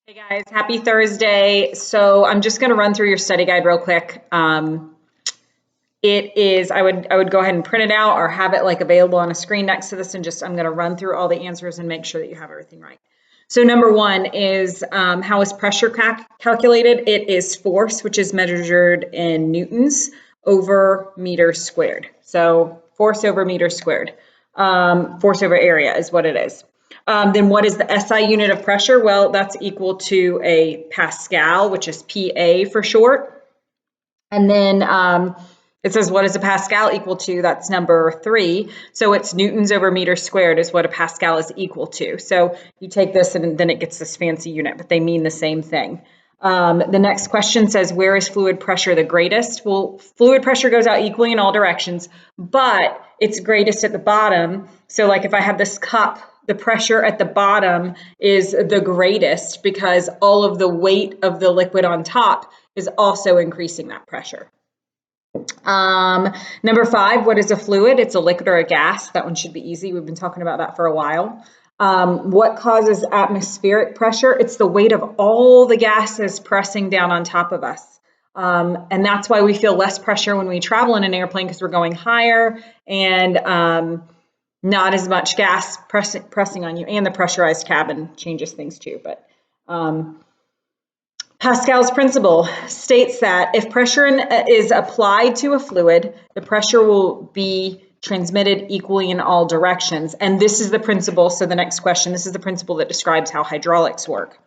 Hey guys, happy Thursday. So I'm just going to run through your study guide real quick. I would go ahead and print it out or have it like available on a screen next to this, and I'm going to run through all the answers and make sure that you have everything right. So number one is how is pressure calculated? It is force, which is measured in newtons over meters squared. So force over meters squared. Force over area is what it is. Then what is the SI unit of pressure? Well, that's equal to a Pascal, which is PA for short. And then it says, what is a Pascal equal to? That's number 3. So it's newtons over meters squared is what a Pascal is equal to. So you take this and then it gets this fancy unit, but they mean the same thing. The next question says, where is fluid pressure the greatest? Well, fluid pressure goes out equally in all directions, but it's greatest at the bottom. So like if I have this cup, the pressure at the bottom is the greatest because all of the weight of the liquid on top is also increasing that pressure. Number 5, what is a fluid? It's a liquid or a gas. That one should be easy. We've been talking about that for a while. What causes atmospheric pressure? It's the weight of all the gases pressing down on top of us. And that's why we feel less pressure when we travel in an airplane, because we're going higher and not as much gas pressing on you. And the pressurized cabin changes things too. But Pascal's principle states that if pressure is applied to a fluid, the pressure will be transmitted equally in all directions. And this is the principle. So the next question, this is the principle that describes how hydraulics work.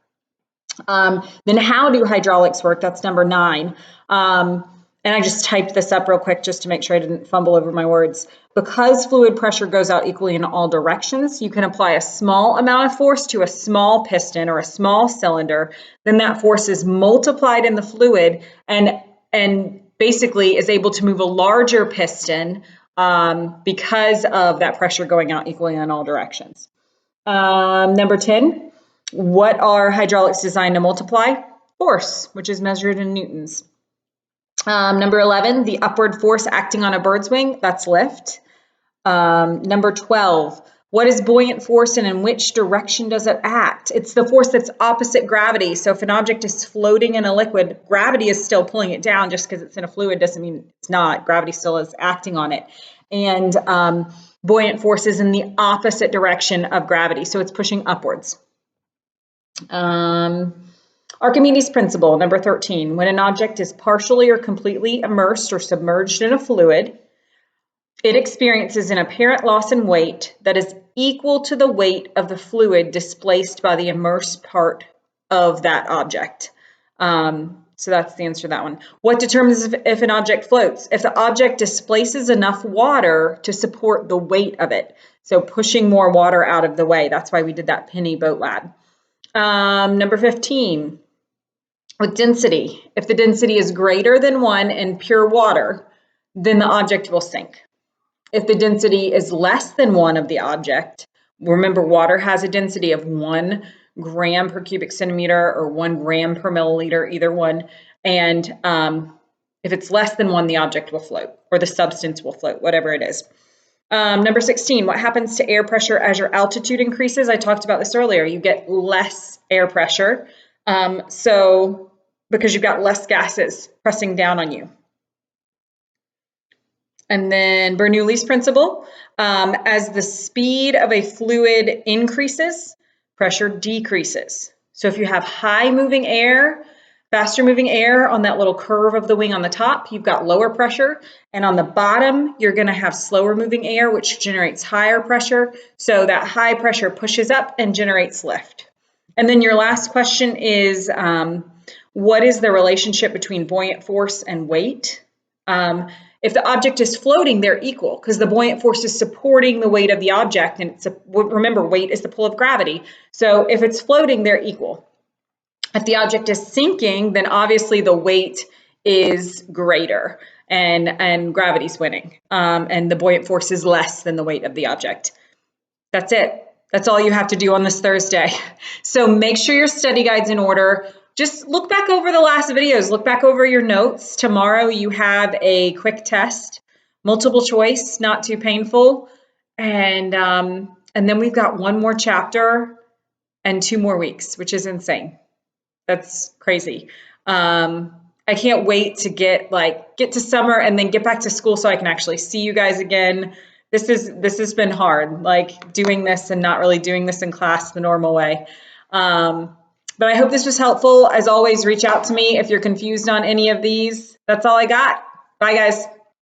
Then how do hydraulics work? That's number 9. And I just typed this up real quick just to make sure I didn't fumble over my words. Because fluid pressure goes out equally in all directions, you can apply a small amount of force to a small piston or a small cylinder. Then that force is multiplied in the fluid and basically is able to move a larger piston because of that pressure going out equally in all directions. Number 10, what are hydraulics designed to multiply? Force, which is measured in newtons. Number 11, the upward force acting on a bird's wing, that's lift. Number 12, what is buoyant force and in which direction does it act? It's the force that's opposite gravity. So if an object is floating in a liquid, gravity is still pulling it down. Just because it's in a fluid doesn't mean it's not. Gravity still is acting on it. And buoyant force is in the opposite direction of gravity. So it's pushing upwards. Archimedes' principle, number 13. When an object is partially or completely immersed or submerged in a fluid, it experiences an apparent loss in weight that is equal to the weight of the fluid displaced by the immersed part of that object. So that's the answer to that one. What determines if an object floats? If the object displaces enough water to support the weight of it. So pushing more water out of the way. That's why we did that penny boat lad. Number 15. With density, if the density is greater than 1 in pure water, then the object will sink. If the density is less than 1 of the object, remember water has a density of 1 gram per cubic centimeter or 1 gram per milliliter, either one. And if it's less than 1, the object will float, or the substance will float, whatever it is. Number 16, what happens to air pressure as your altitude increases? I talked about this earlier. You get less air pressure. So because you've got less gases pressing down on you. And then Bernoulli's principle, as the speed of a fluid increases, pressure decreases. So if you have high moving air, faster moving air on that little curve of the wing on the top, you've got lower pressure. And on the bottom, you're going to have slower moving air, which generates higher pressure. So that high pressure pushes up and generates lift. And then your last question is, what is the relationship between buoyant force and weight? If the object is floating, they're equal because the buoyant force is supporting the weight of the object. And remember, weight is the pull of gravity. So if it's floating, they're equal. If the object is sinking, then obviously the weight is greater and gravity's winning. And the buoyant force is less than the weight of the object. That's it. That's all you have to do on this Thursday. So make sure your study guide's in order. Just look back over the last videos. Look back over your notes. Tomorrow you have a quick test, multiple choice, not too painful. And then we've got one more chapter and 2 more weeks, which is insane. That's crazy. I can't wait to get to summer and then get back to school so I can actually see you guys again. This has been hard, like doing this and not really doing this in class the normal way. But I hope this was helpful. As always, reach out to me if you're confused on any of these. That's all I got. Bye, guys.